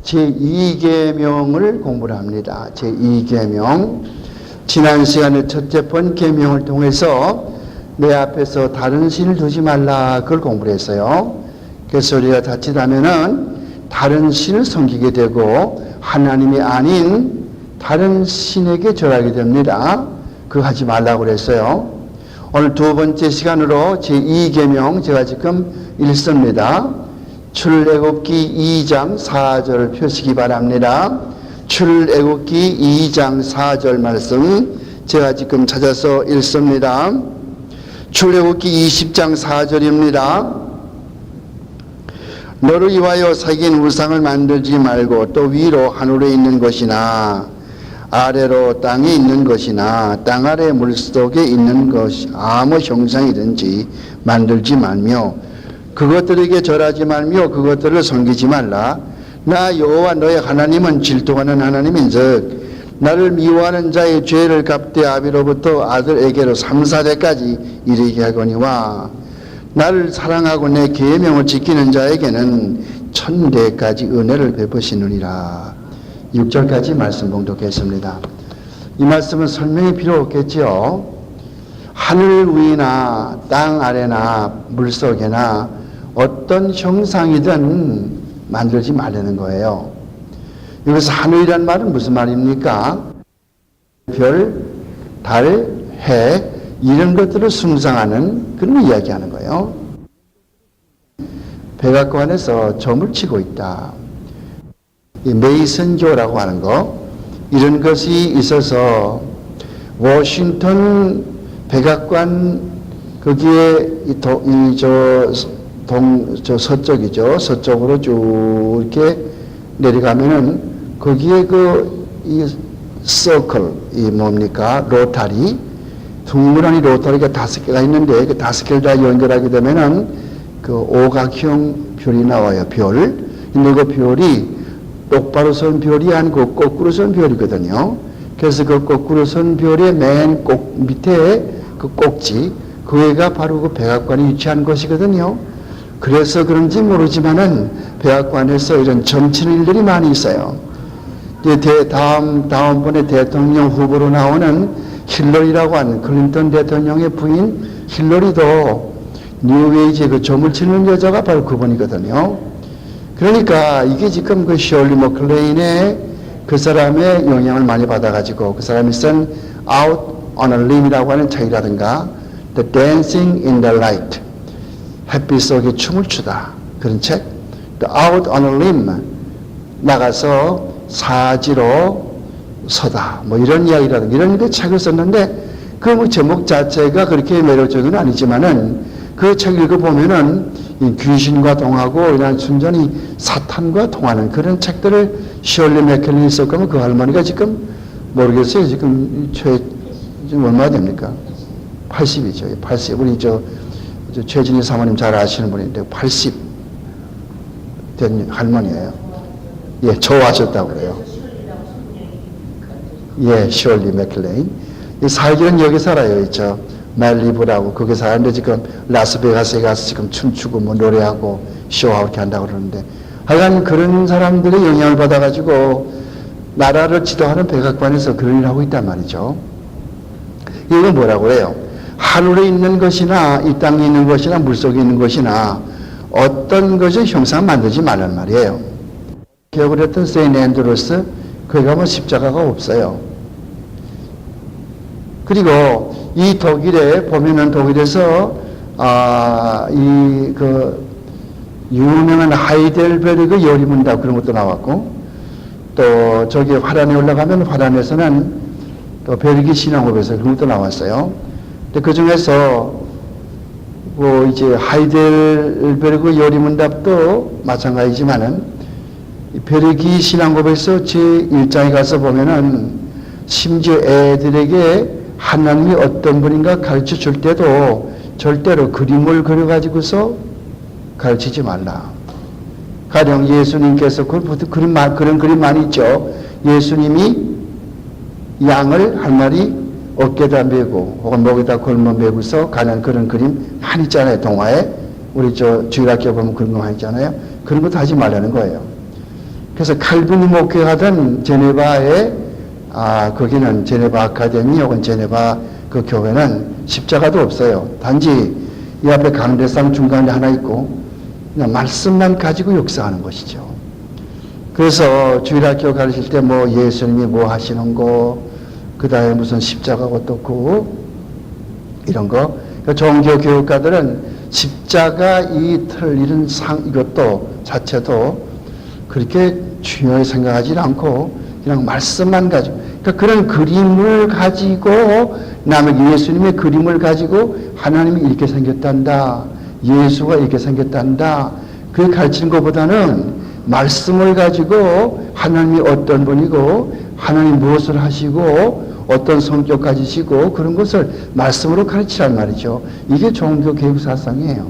제2계명을 공부를 합니다. 제2계명. 지난 시간에 첫째 번 계명을 통해서 내 앞에서 다른 신을 두지 말라, 그걸 공부를 했어요. 그래서 우리가 자칫하면은 다른 신을 섬기게 되고 하나님이 아닌 다른 신에게 절하게 됩니다. 그거 하지 말라고 그랬어요. 오늘 두 번째 시간으로 제2계명 제가 지금 읽습니다. 출애굽기 2장 4절 펴시기 바랍니다. 출애굽기 2장 4절 말씀 제가 지금 찾아서 읽습니다. 출애굽기 20장 4절입니다. 너를 위하여 새긴 우상을 만들지 말고 또 위로 하늘에 있는 것이나 아래로 땅에 있는 것이나 땅 아래 물속에 있는 것 아무 형상이든지 만들지 말며 그것들에게 절하지 말며 그것들을 섬기지 말라. 나 여호와 너의 하나님은 질투하는 하나님인즉 나를 미워하는 자의 죄를 갚되 아비로부터 아들에게로 3, 4대까지 이르게 하거니와 나를 사랑하고 내 계명을 지키는 자에게는 1000대까지 은혜를 베푸시느니라. 6절까지 말씀 봉독했습니다. 이 말씀은 설명이 필요 없겠지요. 하늘 위나 땅 아래나 물속에나 어떤 형상이든 만들지 말라는 거예요. 여기서 하늘이란 말은 무슨 말입니까? 별, 달, 해 이런 것들을 숭상하는 그런 이야기하는 거예요. 백악관에서 점을 치고 있다. 이 메이슨조라고 하는 거, 이런 것이 있어서 워싱턴 백악관 거기에 서쪽이죠. 서쪽으로 쭉 이렇게 내려가면은 거기에 이 서클, 이 뭡니까? 로타리, 둥그러니 로타리가 5개가 있는데 그 5개를 다 연결하게 되면은 그 오각형 별이 나와요. 별. 근데 그 별이 똑바로 선 별이 아니고 거꾸로 선 별이거든요. 그래서 그 거꾸로 선 별의 맨 밑에 그 꼭지, 그애가 바로 그 백악관이 위치한 것이거든요. 그래서 그런지 모르지만은 백악관에서 이런 점치는 일들이 많이 있어요. 다음번에 대통령 후보로 나오는 힐러리라고 하는 클린턴 대통령의 부인 힐러리도 뉴웨이지에 그 점을 치는 여자가 바로 그분이거든요. 그러니까 이게 지금 그 셜리 머클레인의 그 사람의 영향을 많이 받아가지고 그 사람이 쓴 Out on a Limb이라고 하는 책이라든가 The Dancing in the Light, 햇빛 속에 춤을 추다, 그런 책, The Out on a Limb, 나가서 사지로 서다, 뭐 이런 이야기라든가 이런 데 책을 썼는데 그 뭐 제목 자체가 그렇게 매력적은 아니지만은 그 책 읽어보면은 이 귀신과 통하고 이런 순전히 사탄과 통하는 그런 책들을 셜리 맥켈린이 썼거면 그 할머니가 지금 모르겠어요. 지금 지금 얼마 됩니까? 80이죠. 80. 우리 최진희 사모님 잘 아시는 분인데 80 된 할머니예요. 예, 좋아하셨다고 그래요. 예, 셜리 맥켈린. 이 살기는 여기 살아요. 말리부라고 거기 사는데 지금 라스베가스에 가서 지금 춤추고 뭐 노래하고 쇼하고 이렇게 한다고 그러는데 하여간 그런 사람들의 영향을 받아가지고 나라를 지도하는 백악관에서 그런 일을 하고 있단 말이죠. 이건 뭐라고 해요? 하늘에 있는 것이나 이 땅에 있는 것이나 물속에 있는 것이나 어떤 것을 형상 만들지 말란 말이에요. 기억을 했던 세인트 앤드루스, 거기 가면 십자가가 없어요. 그리고 이 독일에 보면은 독일에서 유명한 하이델베르그 요리문답 그런 것도 나왔고 또 저기 화란에 올라가면 화란에서는 또 벨기 신앙업에서 그런 것도 나왔어요. 근데 그 중에서 뭐 이제 하이델베르그 요리문답도 마찬가지지만은 벨기 신앙업에서 제 1장에 가서 보면은 심지어 애들에게 하나님이 어떤 분인가 가르쳐 줄 때도 절대로 그림을 그려가지고서 가르치지 말라. 가령 예수님께서 그런 그림 많이 있죠. 예수님이 양을 한 마리 어깨에다 메고 혹은 목에다 걸머 메고서 가는 그런 그림 많이 있잖아요. 동화에. 우리 주일학교 보면 그런 거 많이 있잖아요. 그런 것도 하지 말라는 거예요. 그래서 칼빈이 목회하던 제네바의 거기는 제네바 아카데미 혹은 제네바 그 교회는 십자가도 없어요. 단지 이 앞에 강대상 중간에 하나 있고 그냥 말씀만 가지고 역사하는 것이죠. 그래서 주일학교 가르칠 때 뭐 예수님이 뭐 하시는 거, 그 다음에 무슨 십자가가 어떻고 이런 거. 그러니까 종교 교육가들은 십자가 이 틀 이런 이것도 자체도 그렇게 중요하게 생각하지 않고 그냥 말씀만 가지고, 그러니까 그런 그림을 가지고 남에게 예수님의 그림을 가지고 하나님이 이렇게 생겼단다, 예수가 이렇게 생겼단다, 그게 가르치는 것보다는 말씀을 가지고 하나님이 어떤 분이고 하나님이 무엇을 하시고 어떤 성격 가지시고 그런 것을 말씀으로 가르치란 말이죠. 이게 종교 교육 사상이에요.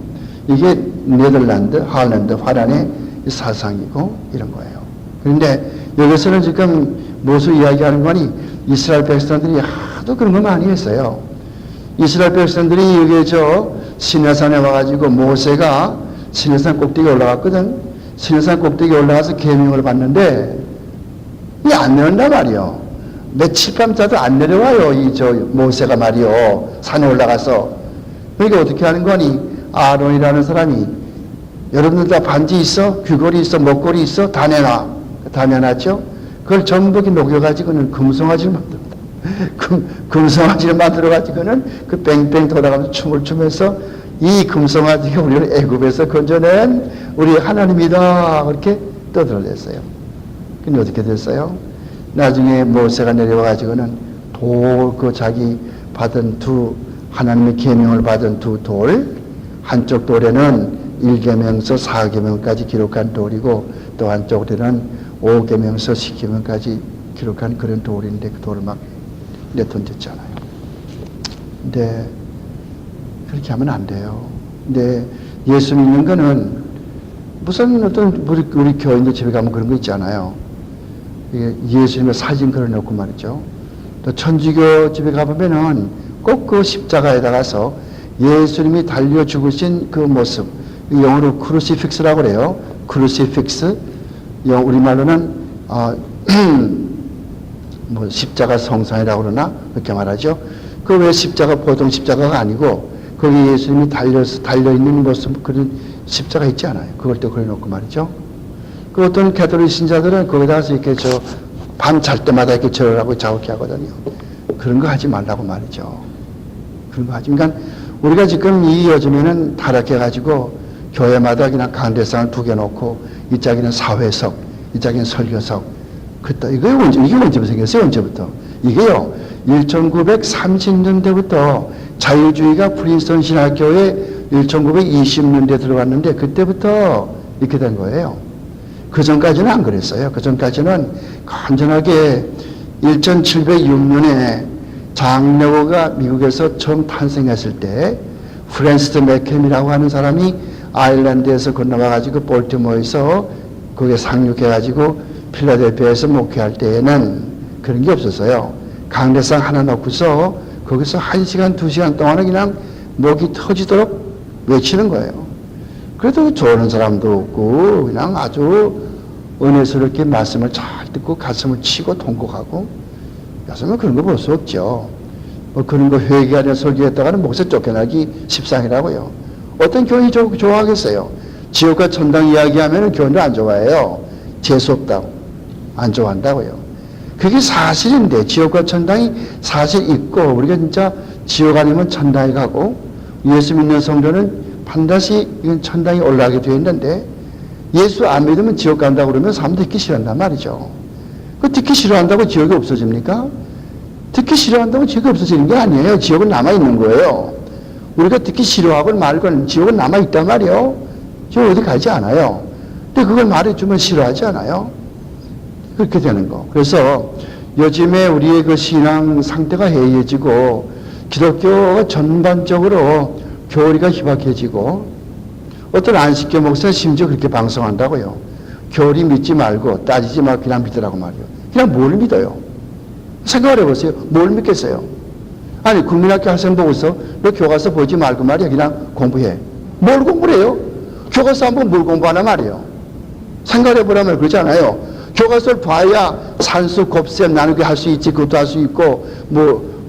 이게 네덜란드, 할랜드, 화란의 사상이고 이런 거예요. 그런데 여기서는 지금 무엇을 이야기하는 거니? 이스라엘 백성들이 하도 그런 거 많이 했어요. 이스라엘 백성들이 여기 시내산에 와가지고 모세가 시내산 꼭대기에 올라갔거든. 시내산 꼭대기에 올라가서 계명을 받는데 이게 안 내려온단 말이요. 며칠 밤 자도 안 내려와요. 모세가 말이요. 산에 올라가서. 그러니까 어떻게 하는 거니? 아론이라는 사람이 여러분들 다 반지 있어? 귀걸이 있어? 목걸이 있어? 다 내놔. 다 내놨죠? 그걸 전부 녹여가지고는 금송아지를 만듭니다. 금송아지를 만들어가지고는 그 뺑뺑 돌아가면서 춤을 추면서 이 금송아지가 우리를 애굽에서 건져낸 우리 하나님이다. 그렇게 떠들어댔어요. 근데 어떻게 됐어요? 나중에 모세가 내려와가지고는 자기 받은 하나님의 계명을 받은 두 돌, 한쪽 돌에는 1계명서 4계명까지 기록한 돌이고 또 한쪽에는 5계명서 10계명까지 기록한 그런 돌인데 그 돌을 막 내던졌잖아요. 근데 그렇게 하면 안 돼요. 근데 예수 믿는 거는 무슨 어떤 우리 교인들 집에 가면 그런 거 있잖아요. 예수님의 사진 걸어놓고 말이죠. 또 천주교 집에 가보면은 꼭 그 십자가에다가서 예수님이 달려 죽으신 그 모습, 영어로 크루시픽스라고 그래요. 크루시픽스. 우리말로는 뭐 십자가 성산이라고 그러나 그렇게 말하죠. 그 왜 십자가 보통 십자가가 아니고 거기 예수님이 달려있는 모습, 그런 십자가 있지 않아요. 그걸 또 그려놓고 말이죠. 그 어떤 가톨릭 신자들은 거기다가서 이렇게 밤 잘 때마다 이렇게 절을 하고 자욱해 하거든요. 그런 거 하지 말라고 말이죠. 그런 거 하지. 그러니까 우리가 지금 이 요즘에는 타락해가지고 교회마다 그냥 강대상을 2개 놓고 이 짝에는 사회석, 이 짝에는 설교석. 이게 언제부터 생겼어요? 언제부터? 이게요, 1930년대부터 자유주의가 프린스턴 신학교에 1920년대 들어왔는데 그때부터 이렇게 된 거예요. 그 전까지는 안 그랬어요. 그 전까지는 건전하게 1706년에 장려고가 미국에서 처음 탄생했을 때 프랜시스 맥캠이라고 하는 사람이 아일랜드에서 건너와가지고 볼티모어에서 거기에 상륙해가지고 필라델피아에서 목회할 때에는 그런 게 없었어요. 강대상 하나 놓고서 거기서 1시간, 2시간 동안은 그냥 목이 터지도록 외치는 거예요. 그래도 좋아하는 사람도 없고 그냥 아주 은혜스럽게 말씀을 잘 듣고 가슴을 치고 통곡하고, 요즘은 그런 거 볼 수 없죠. 뭐 그런 거 회개하냐 설교했다가는 목에서 쫓겨나기 십상이라고요. 어떤 교인이 좋아하겠어요? 지옥과 천당 이야기하면 교인들 안 좋아해요. 재수없다고 안 좋아한다고요. 그게 사실인데 지옥과 천당이 사실 있고 우리가 진짜 지옥 아니면 천당에 가고 예수 믿는 성도는 반드시 이건 천당에 올라가게 되어 있는데 예수 안 믿으면 지옥 간다고 그러면 사람들 듣기 싫어한단 말이죠. 그 듣기 싫어한다고 지옥이 없어집니까? 듣기 싫어한다고 지옥이 없어지는 게 아니에요. 지옥은 남아있는 거예요. 우리가 듣기 싫어하건 말건 지옥은 남아있단 말이에요. 지옥 어디 가지 않아요. 근데 그걸 말해주면 싫어하지 않아요. 그렇게 되는 거. 그래서 요즘에 우리의 그 신앙 상태가 해이해지고 기독교가 전반적으로 교리가 희박해지고 어떤 안식교 목사 심지어 그렇게 방송한다고요. 교리 믿지 말고 따지지 말고 그냥 믿으라고 말이에요. 그냥 뭘 믿어요? 생각을 해보세요. 뭘 믿겠어요? 아니 국민학교 학생 보고서 너 교과서 보지 말고 말이야. 그냥 공부해. 뭘 공부를 해요? 교과서 한번 뭘 공부하나 말이에요. 생각을 해보라면 그러잖아요. 교과서를 봐야 산수, 곱셈 나누게 할 수 있지. 그것도 할 수 있고,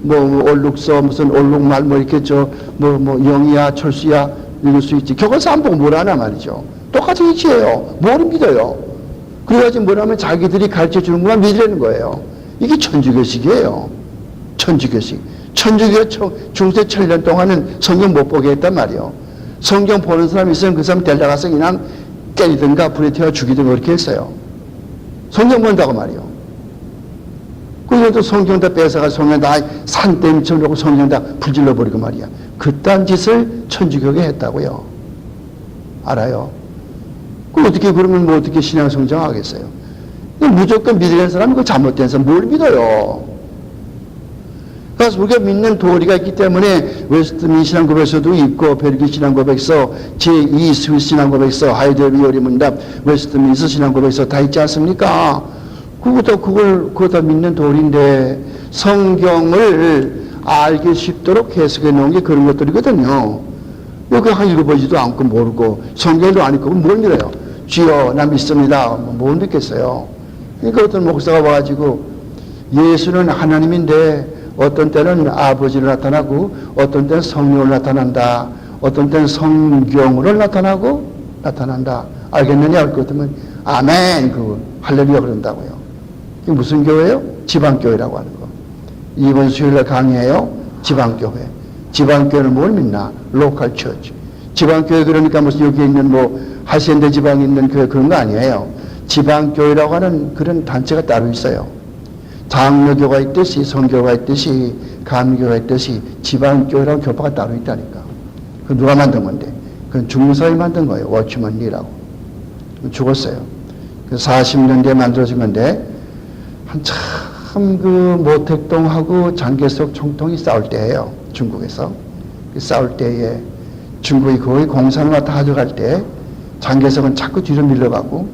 올룩서, 무슨 올룩말, 이렇게 영이야, 철수야, 읽을 수 있지. 교과서 안 보고 뭘 하나 말이죠. 똑같은 이치예요. 뭘 믿어요? 그래가지고 뭐라면 자기들이 가르쳐 주는 것만 믿으려는 거예요. 이게 천주교식이에요. 천주교식. 천주교 중세 7년 동안은 성경 못 보게 했단 말이에요. 성경 보는 사람이 있으면 그 사람 데려가서 그냥 때리든가 불에 태워 죽이든가 그렇게 했어요. 성경 본다고 말이에요. 그래도 성경 다 뺏어가 성경 다 산더미처럼 놓고 성경 다 불질러 버리고 말이야. 그딴 짓을 천주교가 했다고요. 알아요? 그 어떻게 그러면 어떻게 신앙 성장하겠어요? 무조건 믿으려는 사람은 그 잘못된 사람 뭘 믿어요? 그래서 우리가 믿는 도리가 있기 때문에 웨스트민 신앙고백서도 있고 벨기 신앙고백서, 제2 스위스 신앙고백서, 하이델베리 문답, 웨스트민스 신앙고백서 다 있지 않습니까? 그거 다 믿는 도리인데 성경을 알기 쉽도록 해석해 놓은 게 그런 것들이거든요. 여기 한 읽어보지도 않고 모르고 성경도 안 읽고 뭘 믿어요? 주여 나 믿습니다. 뭘 믿겠어요? 그러니까 어떤 목사가 와가지고 예수는 하나님인데 어떤 때는 아버지로 나타나고 어떤 때는 성령으로 나타난다. 어떤 때는 성경으로 나타난다. 알겠느냐? 할 것 같으면 아멘, 할렐루야 그런다고요. 이게 무슨 교회예요? 지방교회라고 하는 거. 이번 수요일날 강의해요. 지방교회. 지방교회는 뭘 믿나? 로컬 처치. 지방교회 그러니까 무슨 여기 있는 하시엔데 지방에 있는 교회 그런 거 아니에요. 지방교회라고 하는 그런 단체가 따로 있어요. 장로교가 있듯이 성교가 있듯이 감리교가 있듯이 지방교회라고 교파가 따로 있다니까. 그 누가 만든 건데? 그건 중사에 만든 거예요. 워치먼 리라고. 죽었어요. 40년대에 만들어진 건데 한참 모택동하고 장개석 총통이 싸울 때예요. 중국에서. 싸울 때에 중국이 거의 공산화 다 가져갈 때 장개석은 자꾸 뒤로 밀려가고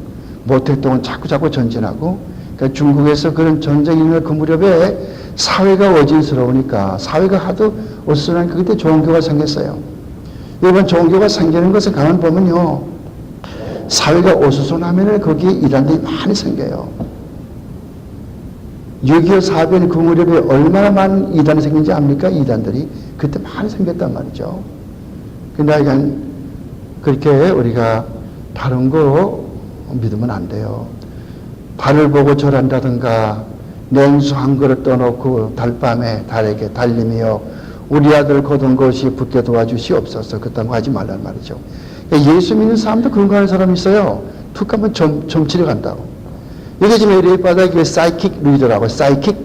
모택동은 자꾸 전진하고 그러니까 중국에서 그런 전쟁이 있는 그 무렵에 사회가 어진스러우니까 사회가 하도 어수선하니까 그때 종교가 생겼어요. 이번 종교가 생기는 것을 가만 보면요. 사회가 어수선하면 거기에 이단들이 많이 생겨요. 6.25 사변 그 무렵에 얼마나 많은 이단이 생긴지 압니까? 이단들이. 그때 많이 생겼단 말이죠. 근데 이건 그렇게 우리가 다른 거 믿으면 안 돼요. 달을 보고 절한다든가 냉수 한 그릇 떠놓고 달밤에 달에게 달님이여 우리 아들 거둔 것이 붙게 도와주시옵소서. 그딴 거 하지 말란 말이죠. 예수 믿는 사람도 그런 거 하는 사람이 있어요. 툭 하면 점치러 간다고. 이게 지금 LA 바닥에 사이킥 리더라고. 사이킥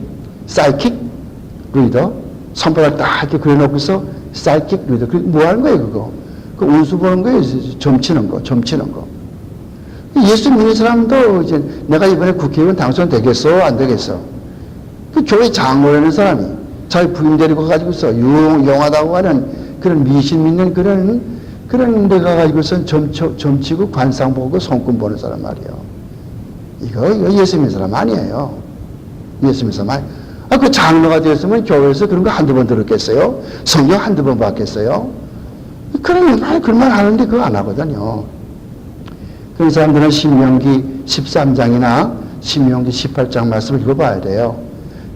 리더. 손바닥 딱 이렇게 그려놓고서 사이킥 리더. 뭐 하는 거예요, 그거? 그 운수 보는 거예요. 점치는 거. 예수 믿는 사람도 이제 내가 이번에 국회의원 당선되겠어? 안 되겠어? 그 교회 장로라는 사람이 자기 부인 데리고 가지고서 용하다고 하는 그런 미신 믿는 그런 데 가가지고선 점치고 관상 보고 손금 보는 사람 말이에요. 이거 예수 믿는 사람 아니에요. 예수 믿는 사람 아니에요. 그 장로가 되었으면 교회에서 그런 거 한두 번 들었겠어요? 성경 한두 번 봤겠어요? 그런 말 하는데 그거 안 하거든요. 그 사람들은 신명기 13장이나 신명기 18장 말씀을 읽어봐야 돼요.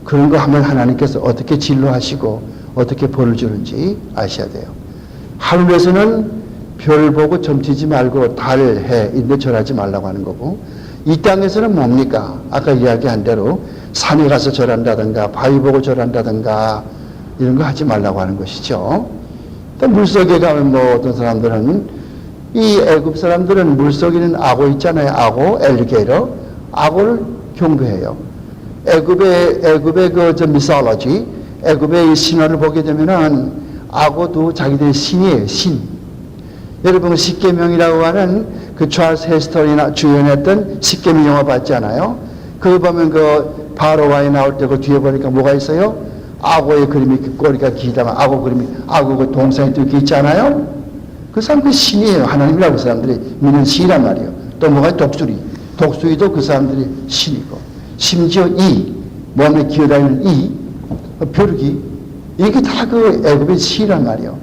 그런 거 하면 하나님께서 어떻게 진로하시고 어떻게 벌을 주는지 아셔야 돼요. 하늘에서는 별 보고 점치지 말고 달, 해 이런데 절하지 말라고 하는 거고 이 땅에서는 뭡니까? 아까 이야기한 대로 산에 가서 절한다든가 바위 보고 절한다든가 이런 거 하지 말라고 하는 것이죠. 또 물속에 가면 어떤 사람들은 이 애굽 사람들은 물속에 있는 악어 있잖아요. 악어, 엘리게이터. 악어를 경배해요. 애굽의 미솔로지, 애굽의 신화를 보게 되면은 악어도 자기들의 신이에요. 신. 여러분 십계명이라고 하는 그 찰스 헤스턴이나 주연했던 십계명 영화 봤잖아요. 그거 보면 그 바로와에 나올 때 그 뒤에 보니까 뭐가 있어요? 악어의 그림이 꼬리가 길다가 악어 그림이 악어 그 동상이 또 이렇게 있잖아요. 그 사람 그 신이에요. 하나님이라고 그 사람들이 믿는 신이란 말이에요. 또 뭐가 독수리도 그 사람들이 신이고 심지어 몸에 기어다니는 벼룩이 이게 다 그 애굽의 신이란 말이에요.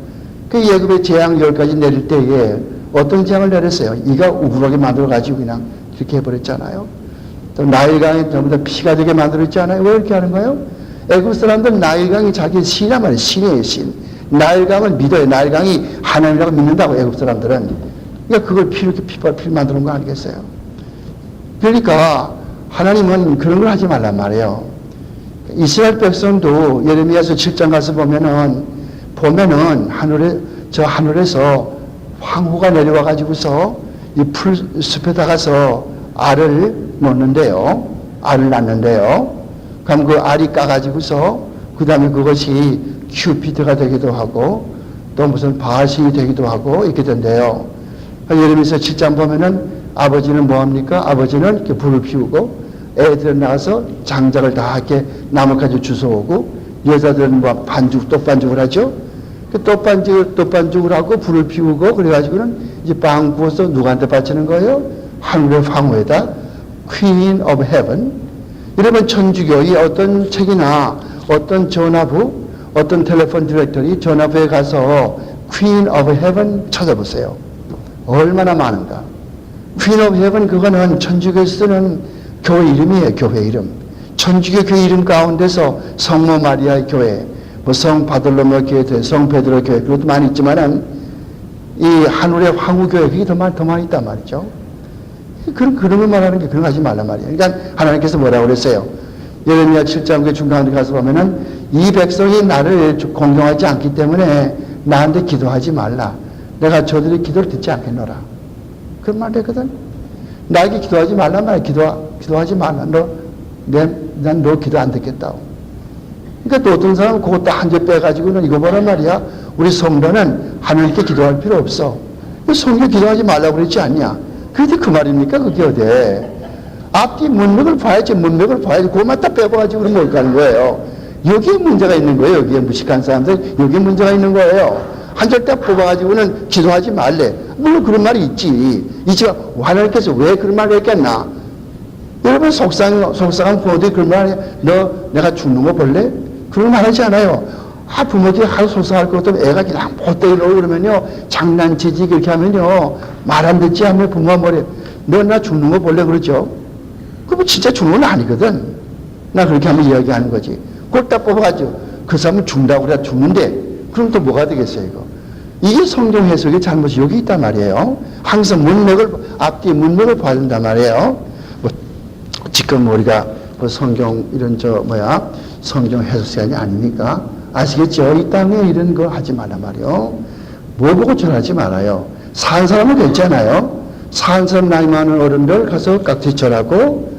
그 애굽의 재앙 10가지 내릴 때에 어떤 재앙을 내렸어요? 이가 우물하게 만들어가지고 그냥 이렇게 해버렸잖아요. 또 나일강이 전부 다 피가 되게 만들었지 않아요? 왜 이렇게 하는 거예요? 애국 사람들 나일강이 자기 신이란 말이에요. 신이에요, 신. 나일강을 믿어요. 나일강이 하나님이라고 믿는다고, 애국 사람들은. 그러니까 그걸 이렇게 피를 만드는 거 아니겠어요? 그러니까 하나님은 그런 걸 하지 말란 말이에요. 이스라엘 백성도 예레미야서 7장 가서 보면은 하늘에서 황후가 내려와 가지고서 이 풀숲에 다가서 알을 놓는데요. 알을 낳는데요. 그럼 그 알이 까가지고서 그 다음에 그것이 큐피드가 되기도 하고 또 무슨 바알신이 되기도 하고 이렇게 된대요. 예레미야서 7장 보면은 아버지는 뭐합니까? 아버지는 이렇게 불을 피우고 애들은 나가서 장작을 다 이렇게 나무까지 주워오고 여자들은 뭐 떡반죽을 하죠. 그 떡반죽을 하고 불을 피우고 그래가지고는 이제 빵 구워서 누구한테 바치는 거예요? 하늘의 황후에다 Queen of Heaven. 이러면 천주교의 어떤 책이나 어떤 전화부, 어떤 텔레폰 디렉터리 전화부에 가서 Queen of Heaven 찾아보세요. 얼마나 많은가. Queen of Heaven 그거는 천주교에서 쓰는 교회 이름이에요. 교회 이름. 천주교 교회 이름 가운데서 성모 마리아의 교회, 뭐 성 바돌로메 교회, 성 베드로 교회 그것도 많이 있지만은 이 하늘의 황후 교회 그게 더 많이 있단 말이죠. 그런 걸 말하는 게 그런 거 하지 말란 말이에요. 그러니까 하나님께서 뭐라고 그랬어요? 예레미야 7장 그 중간에 가서 보면은 이 백성이 나를 공경하지 않기 때문에 나한테 기도하지 말라. 내가 저들의 기도를 듣지 않겠노라. 그런 말 됐거든. 나에게 기도하지 말란 말이야. 기도하지 말라. 난 너 기도 안 듣겠다고. 그러니까 또 어떤 사람은 그것도 한 개 빼가지고는 이거 보란 말이야. 우리 성도는 하나님께 기도할 필요 없어. 성도 기도하지 말라고 그랬지 않냐. 그게 그 말입니까? 그게 어디? 앞뒤 문맥을 봐야지. 그것만 다 빼고가지고 그럼 뭘까 하는 거예요. 여기에 문제가 있는 거예요. 여기에 무식한 사람들. 여기에 문제가 있는 거예요. 한 절 딱 뽑아가지고는 기도하지 말래. 물론 그런 말이 있지. 이지만 하나님께서 왜 그런 말을 했겠나? 여러분 속상한 부모들이 그런 말 내가 죽는 거 볼래? 그런 말 하지 않아요. 부모들이 하루 속상할 것 같으면 애가 그냥 못되게 놀고 그러면요. 장난치지 그렇게 하면요. 말 안 듣지 하면 부모가 뭐래. 너 나 죽는 거 볼래? 그러죠. 그거 진짜 죽는 건 아니거든. 나 그렇게 하면 이야기하는 거지. 그걸 딱 뽑아가지고 그 사람은 죽는다고 그래 죽는데 그럼 또 뭐가 되겠어요 이거. 이게 성경 해석의 잘못이 여기 있단 말이에요. 항상 앞뒤 문맥을 봐야 된단 말이에요. 지금 우리가 성경 성경 해석 시간이 아니니까 아시겠죠? 이 땅에 이런 거 하지 말란 말이요. 뭐 보고 절하지 말아요. 사는 사람은 괜찮아요. 사는 사람 나이 많은 어른들 가서 깍지 절하고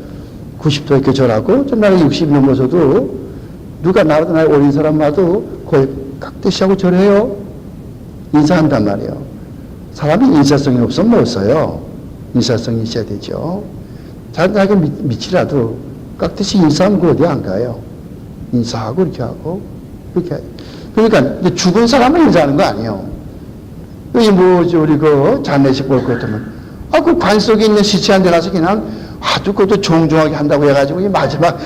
90도 이렇게 절하고 좀 나이 60 넘어서도 누가 나보다 나이 어린 사람 봐도 거의 깍듯이하고 절해요. 인사한단 말이에요. 사람이 인사성이 없으면 못 써요. 인사성이 있어야 되죠. 자기 미치라도 깍듯이 인사하면 그 어디 안 가요. 인사하고 이렇게 하고 그렇게. 그러니까 죽은 사람은 인사하는 거 아니에요. 우리 그 장례식 볼 것 같으면 그 관 속에 있는 시체한테 가서 그냥 아주 그것도 정중하게 한다고 해가지고 이 마지막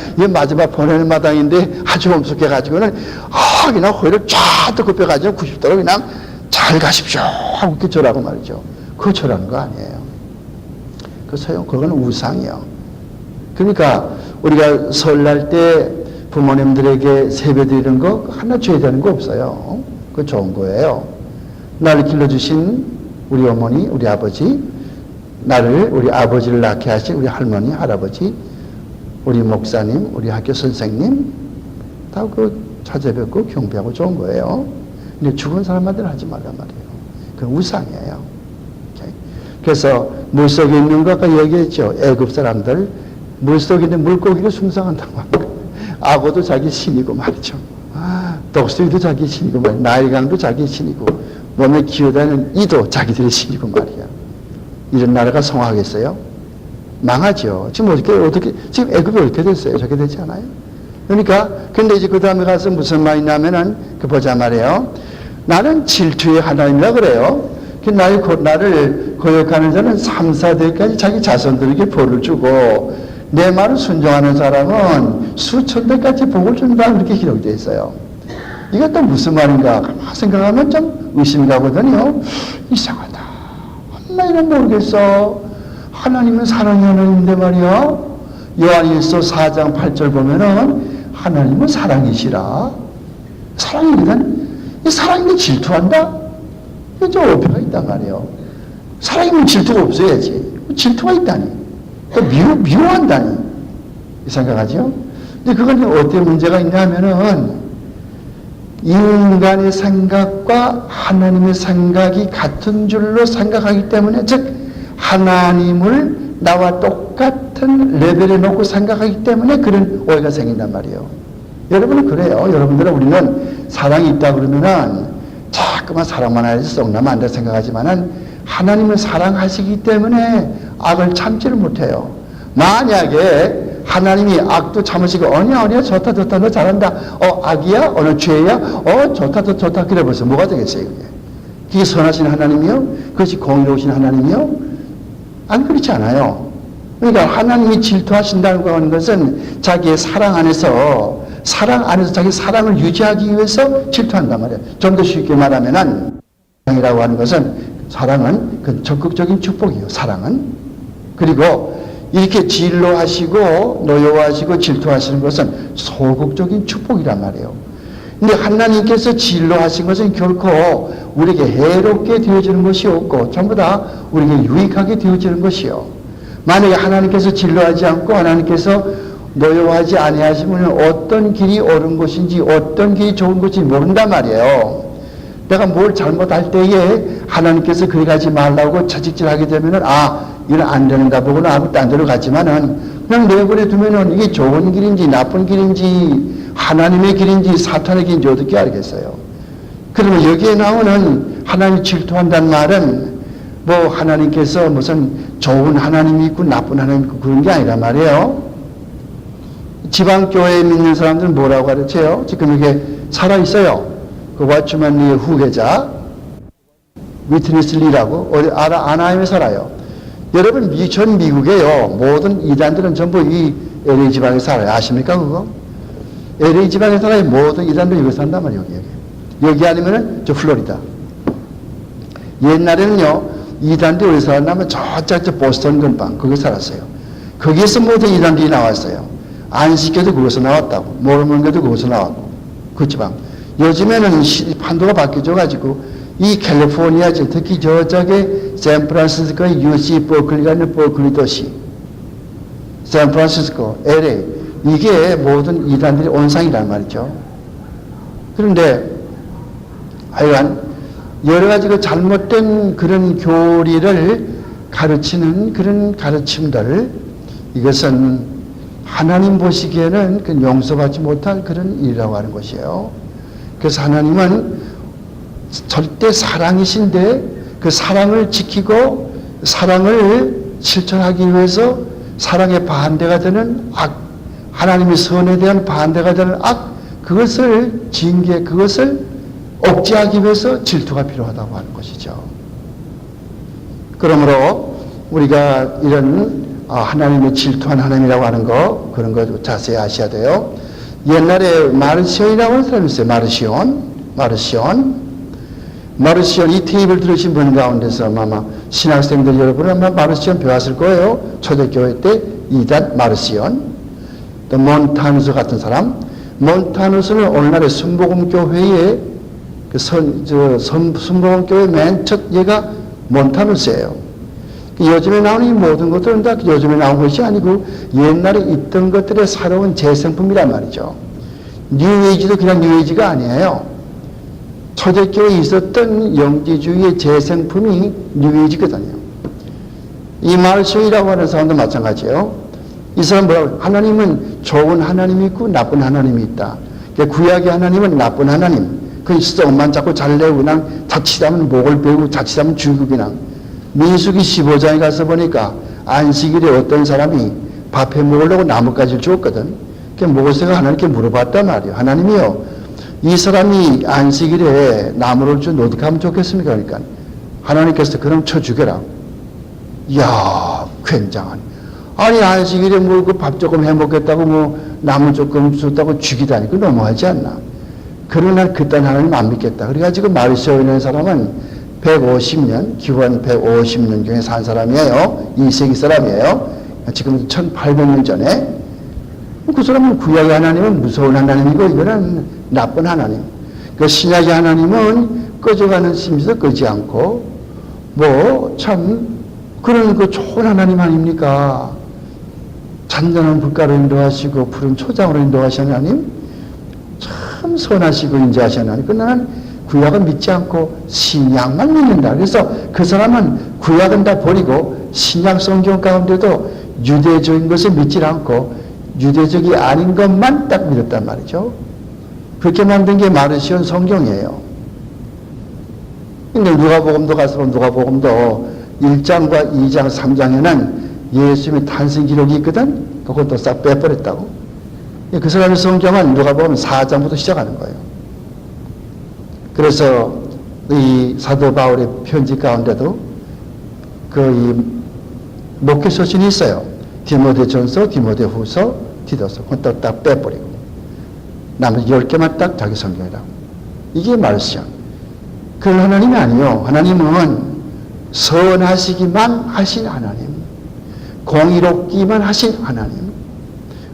보내는 마당인데 아주 엄숙해가지고는 그냥 허리를 쫙 굽혀가지고 90도로 그냥 잘 가십시오 하고 이렇게 절하고 말이죠. 그거 절하는 거 아니에요. 그건 우상이요. 그러니까 우리가 설날 때 부모님들에게 세배 드리는 거 하나 줘야 되는 거 없어요. 그거 좋은 거예요. 나를 길러주신 우리 어머니, 우리 아버지, 우리 아버지를 낳게 하신 우리 할머니, 할아버지, 우리 목사님, 우리 학교 선생님, 다 찾아뵙고 경배하고 좋은 거예요. 근데 죽은 사람한테는 하지 말란 말이에요. 그건 우상이에요. 그래서 물속에 있는 거 아까 얘기했죠. 애굽 사람들 물속에 있는 물고기를 숭상한다고 합니다. 악어도 자기 신이고 말이죠. 독수리도 자기 신이고 말이야. 나일강도 자기 신이고 몸에 기어다니는 이도 자기들의 신이고 말이야. 이런 나라가 성하겠어요? 망하죠. 지금 지금 애굽이 어떻게 됐어요? 저렇게 되지 않아요? 그러니까 근데 이제 그 다음에 가서 무슨 말이냐면은 보자 말이에요. 나는 질투의 하나님이라 그래요. 나를 거역하는 자는 3, 4대까지 자기 자손들에게 벌을 주고 내 말을 순종하는 사람은 수천 대까지 복을 준다 그렇게 기록되어 있어요. 이것도 무슨 말인가 생각하면 좀 의심이 가거든요. 이상하다. 나 이건 모르겠어. 하나님은 사랑의 하나님인데 말이야. 요한일서 4장 8절 보면은 하나님은 사랑이시라. 사랑이면 사랑이면 질투한다? 이게 좀 어폐가 있단 말이에요. 사랑이면 질투가 없어야지. 질투가 있다니. 또 미워한다니. 이 생각하죠? 근데 그건 어떤 문제가 있냐 하면은 인간의 생각과 하나님의 생각이 같은 줄로 생각하기 때문에, 즉 하나님을 나와 똑같은 레벨에 놓고 생각하기 때문에 그런 오해가 생긴단 말이에요. 여러분은 그래요. 여러분들은 우리는 사랑이 있다 그러면은 자꾸만 사랑만 해야지 썩나면 안 돼 생각하지만은 하나님을 사랑하시기 때문에 악을 참지를 못해요. 만약에 하나님이 악도 참으시고 아니야 좋다 너 잘한다, 악이야 어느 죄야 좋다 좋다 그래 벌써 뭐가 되겠어요? 그게 선하신 하나님이요? 그것이 공의로우신 하나님이요? 아니 그렇지 않아요. 그러니까 하나님이 질투하신다고 하는 것은 자기의 사랑 안에서 자기 사랑을 유지하기 위해서 질투한단 말이에요. 좀 더 쉽게 말하면은 사랑이라고 하는 것은, 사랑은 그 적극적인 축복이에요. 사랑은. 그리고 이렇게 진로하시고 노여워하시고 질투하시는 것은 소극적인 축복이란 말이에요. 근데 하나님께서 진로하신 것은 결코 우리에게 해롭게 되어지는 것이 없고 전부 다 우리에게 유익하게 되어지는 것이요. 만약에 하나님께서 진로하지 않고 하나님께서 노여워하지 아니하시면 어떤 길이 옳은 것인지 어떤 길이 좋은 것인지 모른단 말이에요. 내가 뭘 잘못할 때에 하나님께서 그리 가지 말라고 채찍질하게 되면은 이건 안 되는가 보구나 하고 딴 데로 갔지만은 그냥 내버려 두면은 이게 좋은 길인지 나쁜 길인지 하나님의 길인지 사탄의 길인지 어떻게 알겠어요? 그러면 여기에 나오는 하나님 질투한다는 말은 뭐 하나님께서 무슨 좋은 하나님이 있고 나쁜 하나님이 있고 그런 게 아니란 말이에요. 지방교회에 믿는 사람들은 뭐라고 가르쳐요? 지금 이게 살아있어요. 그 왓츠만리의 후계자 위트니스 리라고 아나하임에 살아요. 여러분 전 미국에요 모든 이단들은 전부 이 LA 지방에 살아요. 아십니까 그거? LA 지방에 살아요. 모든 이단들이 여기 산단 말이에요. 여기 아니면은 저 플로리다. 옛날에는요 이단들이 어디 살았냐면 저쪽 보스턴 근방 거기 살았어요. 거기에서 모든 이단들이 나왔어요. 안식교도 거기서 나왔다고, 모르몬교도 거기서 나왔고, 그 지방. 요즘에는 판도가 바뀌어가지고 이 캘리포니아 특히 저쪽에 샌프란시스코의 UC 버클리가 있는 버클리 도시, 샌프란시스코, LA 이게 모든 이단들이 온상이란 말이죠. 그런데 하여간 여러 가지 그 잘못된 그런 교리를 가르치는 그런 가르침들, 이것은 하나님 보시기에는 그 용서받지 못할 그런 일이라고 하는 것이에요. 그래서 하나님은 절대 사랑이신데 그 사랑을 지키고 사랑을 실천하기 위해서 사랑의 반대가 되는 악, 하나님의 선에 대한 반대가 되는 악, 그것을 징계, 그것을 억제하기 위해서 질투가 필요하다고 하는 것이죠. 그러므로 우리가 이런 하나님의 질투한 하나님이라고 하는 거, 그런 거 자세히 아셔야 돼요. 옛날에 마르시온이라고 하는 사람이 있어요. 마르시온 이 테이블 들으신 분 가운데서 아마 신학생들 여러분은 아마 마르시온 배웠을 거예요. 초대교회 때 이단 마르시온. 또 몬타누스 같은 사람. 몬타누스는 오늘날의 순복음교회의 순복음교회 맨 첫 얘가 몬타누스예요. 요즘에 나오는 이 모든 것들은 다 요즘에 나온 것이 아니고 옛날에 있던 것들의 새로운 재생품이란 말이죠. 뉴에이지도 그냥 뉴에이지가 아니에요. 초대교회에 있었던 영지주의의 재생품이 뉴에이지거든요. 이 마르시온이라고 하는 사람도 마찬가지예요. 이 사람 뭐라고? 하나님은 좋은 하나님이 있고 나쁜 하나님이 있다. 구약의 하나님은 나쁜 하나님. 그 썩만 자꾸 잘 내고 그냥 자칫하면 목을 베고 자칫하면 죽이고 그냥. 민수기 15장에 가서 보니까 안식일에 어떤 사람이 밥해 먹으려고 나뭇가지를 줬거든. 모세가 하나님께 물어봤단 말이에요. 하나님이요, 이 사람이 안식일에 나무를 좀 어떻게 하면 좋겠습니까? 그러니까 하나님께서 그럼 쳐 죽여라. 이야, 굉장한. 아니 안식일에 뭐 그 밥 조금 해 먹겠다고 뭐 나무 조금 줬다고 죽이다니 그 너무하지 않나? 그러나 그딴 하나님 안 믿겠다. 그래가지고 마르시오에 있는 사람은 150년, 기원 150년 중에 산 사람이에요. 2세기 사람이에요. 지금 1800년 전에. 그 사람은 구약의 하나님은 무서운 하나님이고 이거는 나쁜 하나님. 그 신약의 하나님은 꺼져가는 심에서 꺼지 않고 뭐 참 그런 그 좋은 하나님 아닙니까? 잔잔한 불가로 인도하시고 푸른 초장으로 인도하시는 하나님, 참 선하시고 인자하시는 하나님. 그러나 나는 구약은 믿지 않고 신약만 믿는다. 그래서 그 사람은 구약은 다 버리고 신약 성경 가운데도 유대적인 것을 믿지 않고 유대적이 아닌 것만 딱 믿었단 말이죠. 그렇게 만든 게 마르시온 성경이에요. 근데 누가복음도 가서 보면 누가복음도 1장과 2장, 3장에는 예수님의 탄생 기록이 있거든. 그것도 싹 빼버렸다고. 그 사람의 성경은 누가복음 4장부터 시작하는 거예요. 그래서 이 사도 바울의 편지 가운데도 그 목회 서신이 있어요. 디모데전서, 디모데후서, 디도서. 그것도 딱 빼버리고 나머지 10개만 딱 자기 성경이라고. 이게 말씀이야. 그런 하나님이 아니요. 하나님은 선하시기만 하신 하나님, 공의롭기만 하신 하나님,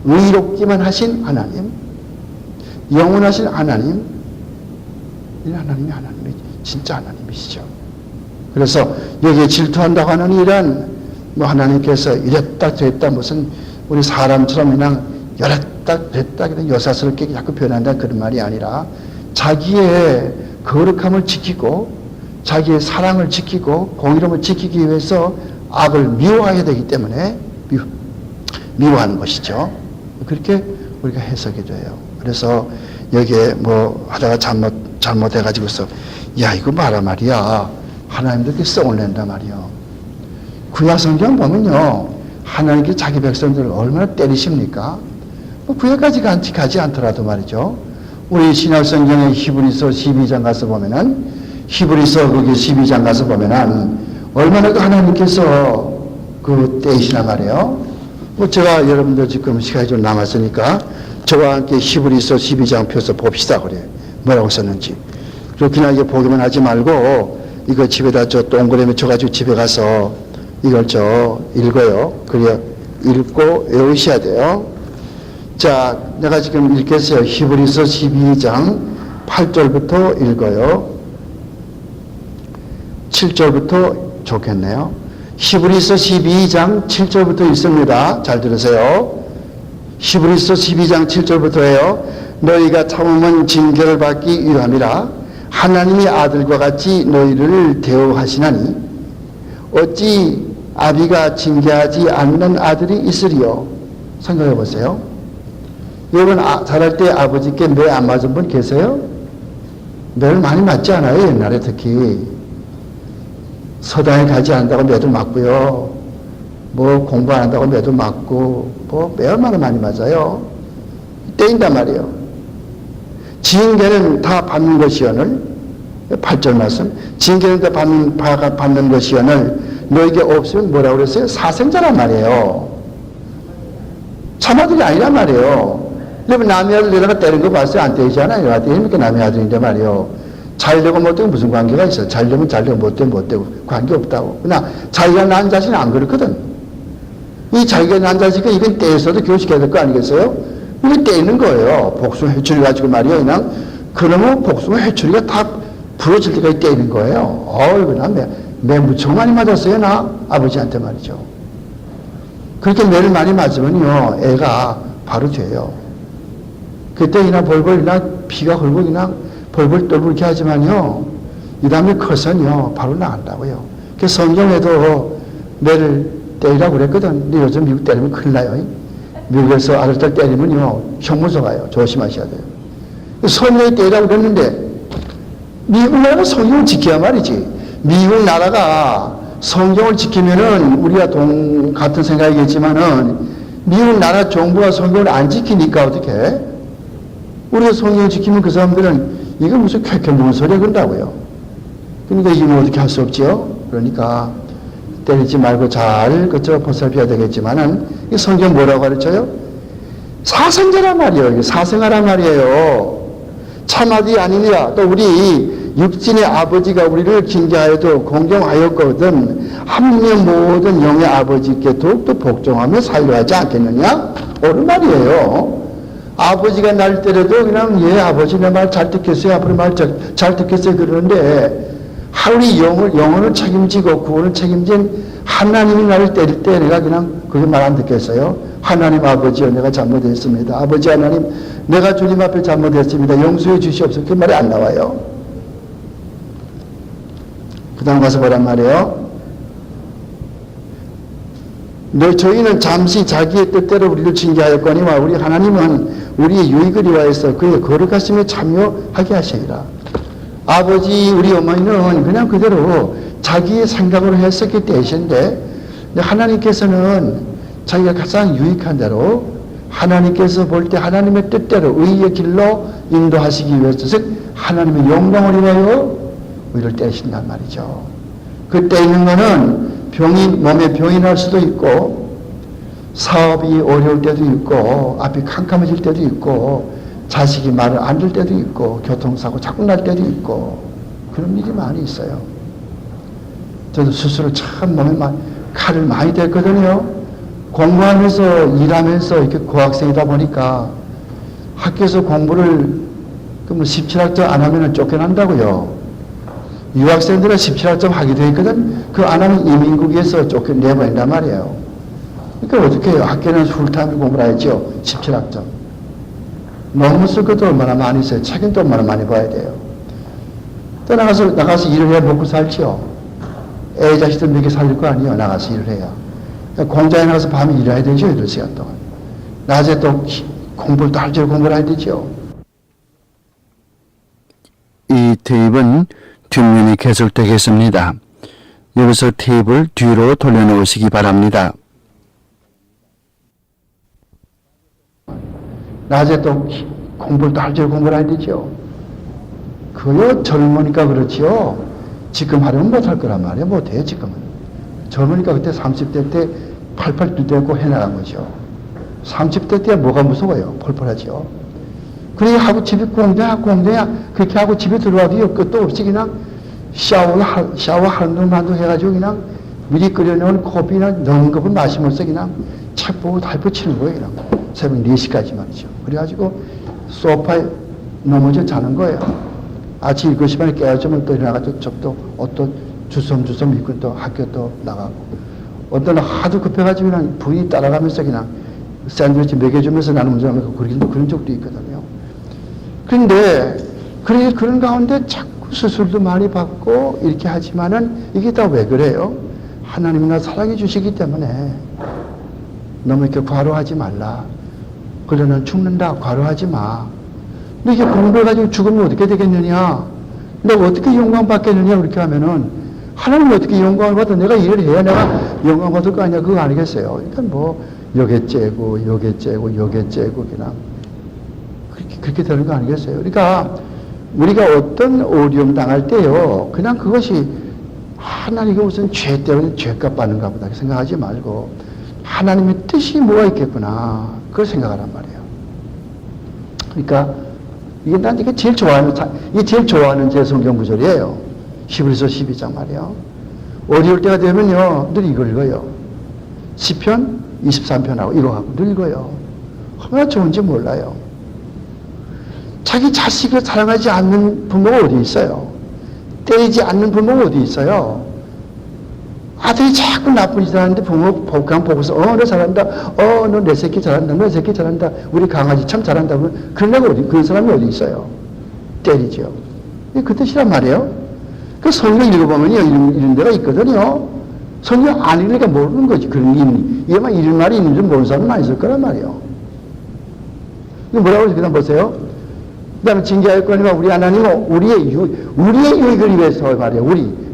의롭기만 하신 하나님, 영원하신 하나님. 이 하나님이 진짜 하나님이시죠. 그래서 여기에 질투한다고 하는 일은 뭐 하나님께서 이랬다 저랬다 무슨 우리 사람처럼 그냥 이랬다 저랬다 그냥 여사스럽게 자꾸 변한다 그런 말이 아니라 자기의 거룩함을 지키고 자기의 사랑을 지키고 공의로움을 지키기 위해서 악을 미워해야 되기 때문에 미워하는 것이죠. 그렇게 우리가 해석해 줘요. 그래서 여기에 뭐 하다가 잘못해가지고서 야 이거 봐라 말이야. 하나님도 이렇게 썽을 낸다 말이야. 구약 성경 보면요. 하나님께 자기 백성들을 얼마나 때리십니까? 뭐 구약까지 가지 않더라도 말이죠. 우리 신약 성경의 히브리서 12장 가서 보면은 히브리서 거기 12장 가서 보면은 얼마나 그 하나님께서 그 때리시나 말이에요. 뭐 제가 여러분들 지금 시간이 좀 남았으니까 저와 함께 히브리서 12장 펴서 봅시다 그래. 뭐라고 썼는지. 그렇게나 이게 보기만 하지 말고 이거 집에다 저 동그라미 쳐가지고 집에 가서 이걸 저 읽어요. 그래 읽고 외우셔야 돼요. 자, 내가 지금 읽겠어요. 히브리서 12장 8절부터 읽어요. 7절부터 좋겠네요. 히브리서 12장 7절부터 읽습니다. 잘 들으세요. 히브리서 12장 7절부터예요. 너희가 참으면 징계를 받기 위함이라 하나님의 아들과 같이 너희를 대우하시나니 어찌 아비가 징계하지 않는 아들이 있으리요. 생각해 보세요. 여러분 자랄 때 아버지께 매 안 맞은 분 계세요? 매를 많이 맞지 않아요. 옛날에 특히 서당에 가지 않는다고 매도 맞고요. 뭐 공부 안 한다고 매도 맞고 뭐 매 얼마나 많이 맞아요. 때린단 말이에요. 징계는 다 받는 것이오늘 8절 말씀 징계는 다 받는 것이오늘 너에게 없으면 뭐라고 그랬어요? 사생자란 말이에요. 참아들이 아니란 말이에요. 여러분 남의 아들 내가 때린 거 봤어요? 안 때리잖아요. 안 때리니까 남의 아들인데 말이에요. 잘되고 못되고 무슨 관계가 있어요? 잘되면 잘되고 못되면 못되고 관계없다고. 그러나 자기가 낳은 자식은 안 그렇거든. 이 자기가 낳은 자식은 이건 떼서도 교육시켜야 될 거 아니겠어요? 이게 떼는 거예요. 복숭아 회초리 가지고 말이에요. 그냥 그러면 복숭아 회초리가 다 부러질 때까지 떼는 거예요. 어이구 나 매 무척 많이 맞았어요. 나 아버지한테 말이죠. 그렇게 매를 많이 맞으면요 애가 바로 돼요. 그때 그냥 벌벌 그냥 피가 흘고 그냥 벌벌 떨고 이렇게 하지만요 이 다음에 커서는요 바로 나간다고요. 그래서 성경에도 매를 때리라고 그랬거든. 근데 요즘 미국 때리면 큰일 나요. 미국에서 아들딸 때리면요 형무소 가요. 조심하셔야 돼요. 성경이 때리라고 그랬는데 미국 나라가 성경을 지켜야 말이지. 미국 나라가 성경을 지키면은 우리가 같은 생각이겠지만은 미국 나라 정부가 성경을 안 지키니까 어떻게? 우리가 성경을 지키면 그 사람들은 이거 무슨 쾌쾌무슨 소리야 그런다고요. 그러니까 이거 어떻게 할 수 없죠. 그러니까 때리지 말고 잘 그저 보살펴야 되겠지만은 이 성경 뭐라고 가르쳐요? 사생자란 말이에요. 사생아란 말이에요. 참아들이 아니니라. 또 우리 육신의 아버지가 우리를 징계하여도 공경하였거든 하느님의 모든 영의 아버지께 더욱더 복종하며 살려 하지 않겠느냐? 옳은 말이에요. 아버지가 날 때려도 그냥 예 아버지 내 말 잘 듣겠어요. 앞으로 말 잘 듣겠어요. 그러는데 우리 영혼을 책임지고 구원을 책임진 하나님이 나를 때릴 때 내가 그냥 그게 말 안 듣겠어요. 하나님 아버지여 내가 잘못했습니다. 아버지 하나님 내가 주님 앞에 잘못했습니다. 용서해 주시옵소서. 그 말이 안 나와요. 그 다음 가서 뭐란 말이에요? 저희는 잠시 자기의 뜻대로 우리를 징계하였거니와 우리 하나님은 우리의 유익을 위하여서 그의 거룩하심에 참여하게 하시리라. 아버지 우리 어머니는 그냥 그대로 자기의 생각으로 했었기 때문인데 하나님께서는 자기가 가장 유익한 대로 하나님께서 볼 때 하나님의 뜻대로 의의 길로 인도하시기 위해서 즉 하나님의 영광을 위하여 우리를 떼신단 말이죠. 그때 있는 거는 몸에 병이 날 수도 있고 사업이 어려울 때도 있고 앞이 캄캄해질 때도 있고 자식이 말을 안 들 때도 있고 교통사고 자꾸 날 때도 있고 그런 일이 많이 있어요. 저도 스스로 참 몸에 칼을 많이 댔거든요. 공부하면서 일하면서 이렇게 고학생이다 보니까 학교에서 공부를 17학점 안 하면 쫓겨난다고요. 유학생들은 17학점 하게 되어 있거든. 그 안 하면 이민국에서 쫓겨내버린단 말이에요. 그러니까 어떻게 해요? 학교는 풀타임을 공부를 해야죠. 17학점. 너무 쓸 것도 얼마나 많이 있어요. 책임도 얼마나 많이 봐야 돼요. 또 나가서 일을 해야 먹고 살지요. 애 자식들 먹여 살릴 거 아니에요. 나가서 일을 해야. 그러니까 공장에 나가서 밤에 일해야 되죠. 8시간 동안. 낮에 또 공부를 또 할줄 공부를 해야 되죠. 이 테이프는 뒷면이 계속되겠습니다. 여기서 테이프를 뒤로 돌려놓으시기 바랍니다. 낮에 또 공부를 또 할줄 공부를 해야 되죠. 그요 젊으니까 그렇지요. 지금 하려면 못할 거란 말이에요. 못해요 지금은. 젊으니까 그때 30대 때 팔팔 뛰고 해나간 거죠. 30대 때 뭐가 무서워요. 펄펄하죠. 그래 하고 집에 공대야 그렇게 하고 집에 들어와도 끝도 없이 그냥 샤워 한두 해가지고 그냥 미리 끓여놓은 커피나 넣은 것을 마시면서 그냥 책 보고 달포 치는 거예요. 그냥 새벽 4시까지 말이죠. 그래가지고 소파에 넘어져 자는 거예요. 아침 7시 반에 깨어지면 또 일어나가지고 저또 옷도 주섬주섬 입고 또 학교 또 나가고 어떤 하도 급해가지고 그냥 부인이 따라가면서 그냥 샌드위치 먹여주면서 나는 운전하면서 그런 적도 있거든요. 그런데 그런 가운데 자꾸 수술도 많이 받고 이렇게 하지만은 이게 다 왜 그래요? 하나님이 나 사랑해 주시기 때문에 너무 이렇게 과로하지 말라. 그러면 죽는다. 과로하지 마. 근데 이게 공부해가지고 죽으면 어떻게 되겠느냐? 내가 어떻게 영광 받겠느냐? 그렇게 하면은 하나님이 어떻게 영광을 받아? 내가 일을 해야 내가 영광 받을 거 아니야? 그거 아니겠어요? 그러니까 뭐 요게 째고 그냥 그렇게 되는 거 아니겠어요? 그러니까 우리가 어떤 어려움 당할 때요, 그냥 그것이 하나님이 무슨 죄 때문에 죄값 받는가 보다 생각하지 말고 하나님의 뜻이 뭐가 있겠구나 그걸 생각하란 말이에요. 그러니까 이게 제일 좋아하는 제 성경 구절이에요. 히브리서 12장 말이에요. 어려울 때가 되면요 늘 이걸 읽어요. 시편 23편하고 이거 하고 늘 읽어요. 얼마나 좋은지 몰라요. 자기 자식을 사랑하지 않는 부모가 어디 있어요? 때리지 않는 부모가 어디 있어요? 아들이 자꾸 나쁜 짓을 하는데 부모 그냥 보고서 너 잘한다. 너 내 새끼 잘한다. 너 새끼 잘한다. 우리 강아지 참 잘한다. 그런 사람이 어디 있어요? 때리죠. 그 뜻이란 말이에요. 그 성경 읽어보면요 이런 데가 있거든요. 성경 안 읽으니까 모르는 거지. 그런 게 있니. 얘만 이런 말이 있는 줄 모르는 사람은 안 있을 거란 말이에요. 이거 뭐라고 그러지? 그다음 보세요. 그 다음에 징계할 거니까 우리 하나님은 우리의 유익을 위해서 말이에요.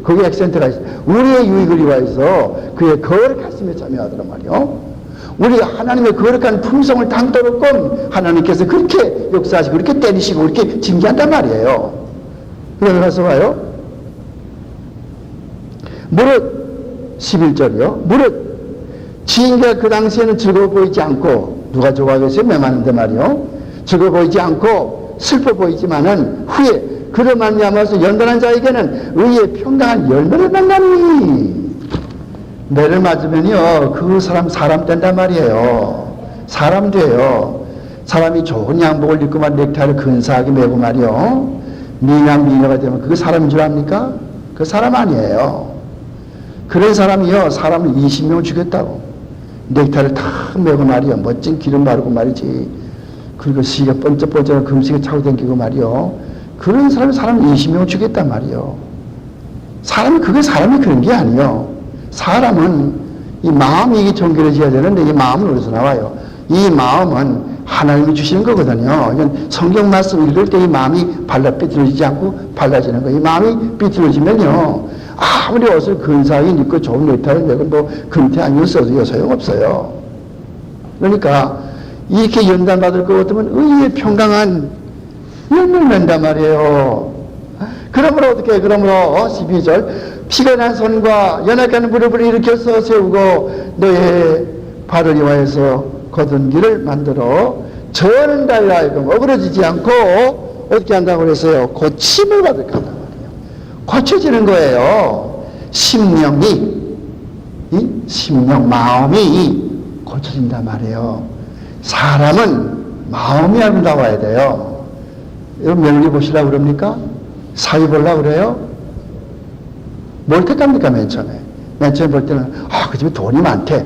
거기에 액센트가 있어요. 우리의 유익을 위해서 그의 거룩하심에 참여하더란 말이에요. 우리가 하나님의 거룩한 품성을 담도록끔 하나님께서 그렇게 역사하시고 그렇게 때리시고 그렇게 징계한단 말이에요. 그 다음에 가서 봐요. 무릇 11절이요. 무릇 징계가 그 당시에는 즐거워 보이지 않고 누가 좋아하겠어요? 매맞는데 말이요. 즐거워 보이지 않고 슬퍼 보이지만은 후에 그로 말미암아서 연단한 자에게는 의의 평강한 열매를 만나니 매를 맞으면요, 그 사람 된단 말이에요. 사람 돼요. 사람이 좋은 양복을 입고만 넥타이를 근사하게 매고 말이요, 미녀가 되면 그게 사람인 줄 압니까? 그 사람 아니에요. 그런 사람이요, 사람을 20명 죽였다고. 넥타이를 탁 매고 말이요, 멋진 기름 바르고 말이지. 그리고 시계 번쩍번쩍 금시계 차고 다니고 말이요, 그런 사람이 사람 20명 죽였단 말이요. 그게 사람이 그런 게 아니요. 사람은 이 마음이 이게 정결해져야 되는데, 이 마음은 어디서 나와요? 이 마음은 하나님이 주시는 거거든요. 이건 성경 말씀 읽을 때 이 마음이 삐뚤어지지 않고 발라지는 거예요. 이 마음이 삐뚤어지면요, 아무리 옷을 근사하게 입고 좋은 넥타이를 매고 뭐 금태 안경 써도 소용없어요. 그러니까 이렇게 연단받을 것 같으면 의의 평강한 열매를 맺는단 말이에요. 그러므로 어떻게 해? 그러므로 12절 피곤한 손과 연약한 무릎을 일으켜서 세우고 너의 발을 여호와에서 거둔 길을 만들어 저는 달라 하여금 어그러지지 않고 어떻게 한다고 그랬어요? 고침을 받을 거란 말이에요. 고쳐지는 거예요. 심령, 마음이 고쳐진단 말이에요. 사람은 마음이 아름다워야 돼요. 여러분 며느리 보시려고 그럽니까? 사위 보려고 그래요? 뭘 택합니까? 맨 처음에 볼 때는 그 집에 돈이 많대.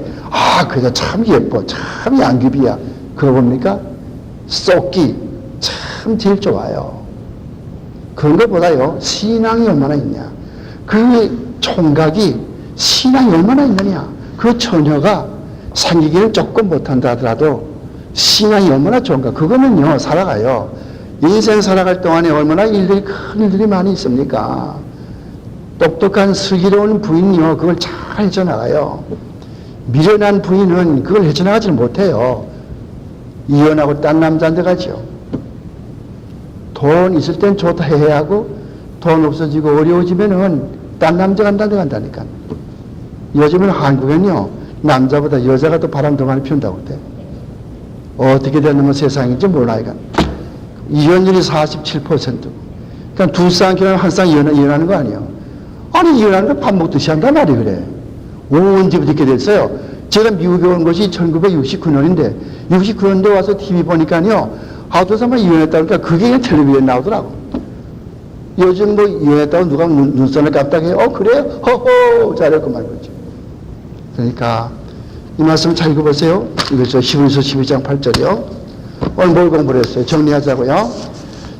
그래서 참 예뻐. 참 양귀비야. 그거 봅니까? 썩기 참 제일 좋아요. 그런 것보다요, 신앙이 얼마나 있냐. 그 총각이 신앙이 얼마나 있느냐. 그 처녀가 생기기는 조금 못한다 하더라도 신앙이 얼마나 좋은가. 그거는요, 살아가요. 인생 살아갈 동안에 얼마나 큰 일들이 많이 있습니까? 똑똑한 슬기로운 부인이요, 그걸 잘 헤쳐나가요. 미련한 부인은 그걸 헤쳐나가지 못해요. 이혼하고 딴 남자한테 가죠. 돈 있을 땐 좋다 해야 하고, 돈 없어지고 어려워지면은 딴 남자한테 간다니까. 요즘은 한국은요, 남자보다 여자가 더 바람 더 많이 피운다고 그래. 어떻게 되는 세상인지 몰라, 이건. 이혼율이 47%고. 그러니까 두 쌍 결혼 한 쌍 이혼하는 거 아니에요. 아니, 이혼하는 거 밥 먹듯이 한단 말이 그래. 언제부터 이렇게 됐어요? 제가 미국에 온 것이 1969년인데, 69년도에 와서 TV 보니까요, 어떤 사람이 이혼했다고 그러니까 그게 그냥 텔레비전에 나오더라고. 요즘 뭐 이혼했다고 누가 눈선을 깜빡해요? 그래요? 허허! 잘했구만, 그렇죠. 그러니까, 이 말씀 잘 읽어보세요. 이거죠. 히브리서 12장 8절이요. 오늘 뭘 공부를 했어요? 정리하자고요.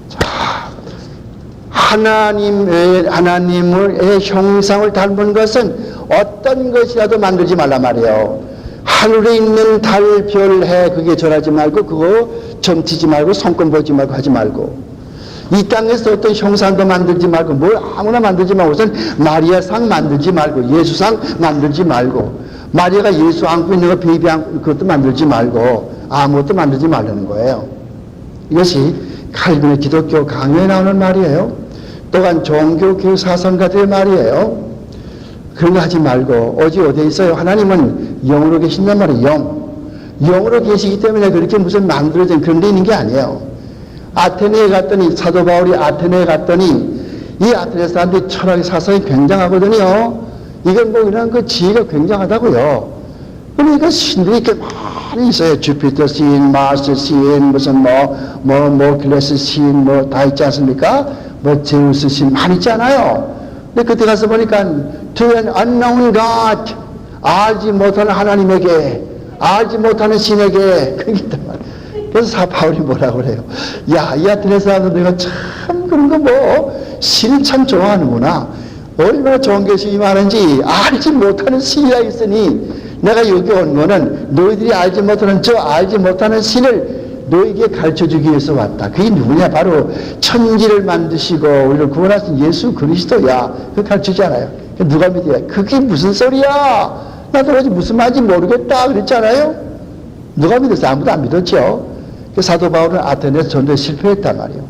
자, 하나님의 형상을 닮은 것은 어떤 것이라도 만들지 말란 말이에요. 하늘에 있는 달, 별, 해, 그게 절하지 말고, 그거 점치지 말고, 손금 보지 말고 하지 말고, 이 땅에서 어떤 형상도 만들지 말고, 뭘 아무나 만들지 말고, 우선 마리아상 만들지 말고, 예수상 만들지 말고, 마리아가 예수 안고 있는 거, 베이비 안고, 그것도 만들지 말고, 아무것도 만들지 말라는 거예요. 이것이 칼빈의 기독교 강요에 나오는 말이에요. 또한 종교 교육 사상가들의 말이에요. 그런 거 하지 말고, 오직 어디에 있어요? 하나님은 영으로 계신단 말이에요. 영으로 계시기 때문에 그렇게 무슨 만들어진 그런 데 있는 게 아니에요. 아테네에 갔더니, 사도 바울이 아테네에 갔더니, 이 아테네 사람들이 철학의 사상이 굉장하거든요. 이건 뭐 이런 그 지혜가 굉장하다고요. 그러니까 신들이 이렇게 많이 있어요. 주피터 신, 마스 신, 무슨 클래스 신, 다 있지 않습니까? 제우스 신 많이 있잖아요. 근데 그때 가서 보니까 to an unknown God, 알지 못하는 하나님에게, 알지 못하는 신에게, 그래서 바울이 뭐라고 그래요? 야, 이 아테네 사람들 내가 참 그런 거 신을 참 좋아하는구나. 얼마나 좋은 것이 많은지 알지 못하는 신이라 있으니 내가 여기 온 거는 너희들이 알지 못하는 신을 너에게 가르쳐주기 위해서 왔다. 그게 누구냐? 바로 천지를 만드시고 우리를 구원하신 예수 그리스도야. 그거 가르치잖아요. 누가 믿어야? 그게 무슨 소리야? 나도 어제 무슨 말인지 모르겠다 그랬잖아요. 누가 믿었어요? 아무도 안 믿었죠. 사도 바울은 아테네에서 전도에 실패했단 말이에요.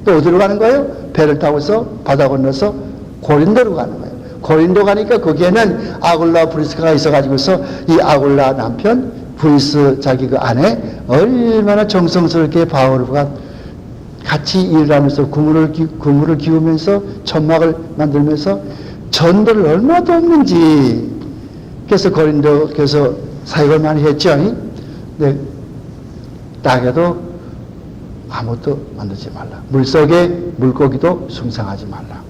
또 어디로 가는 거예요? 배를 타고서 바다 건너서 고린도로 가는 거예요. 고린도 가니까 거기에는 아굴라 브리스카가 있어가지고서 이 아굴라 남편 브리스 자기 그 아내 얼마나 정성스럽게 바울과 같이 일을 하면서 구물을 기우면서 천막을 만들면서 전도를 얼마나 돕는지 그래서 고린도께서 사역을 많이 했죠. 네, 땅에도 아무것도 만들지 말라. 물속에 물고기도 숭상하지 말라.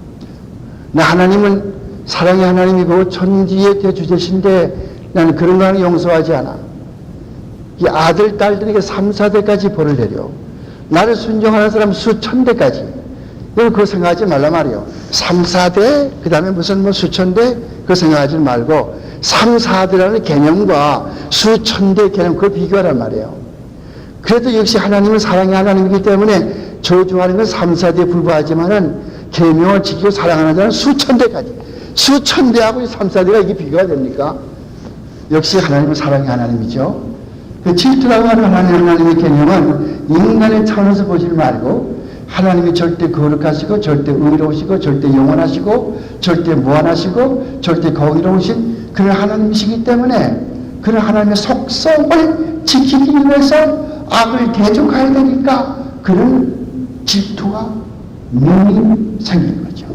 나 하나님은 사랑의 하나님이고 천지의 대주제신데 나는 그런 거 용서하지 않아. 이 아들, 딸들에게 3, 4대까지 벌을 내려. 나를 순종하는 사람 수천 대까지. 여러분 그거 생각하지 말란 말이에요. 3, 4대, 그 다음에 무슨 뭐 수천 대, 그거 생각하지 말고 3, 4대라는 개념과 수천 대 개념, 그걸 비교하란 말이에요. 그래도 역시 하나님은 사랑의 하나님이기 때문에 저주하는 건 3, 4대에 불과하지만은 계명을 지키고 사랑하는 자는 수천 대까지. 수천 대하고 3, 4대가 이게 비교가 됩니까? 역시 하나님은 사랑의 하나님이죠. 그 질투라고 하는 하나님의 개념은 인간의 차원에서 보지 말고 하나님이 절대 거룩하시고 절대 의로우시고 절대 영원하시고 절대 무한하시고 절대 거기로우신 그런 하나님이시기 때문에 그런 하나님의 속성을 지키기 위해서 악을 대적해야 되니까 그런 질투가 눈이 생기는 거죠.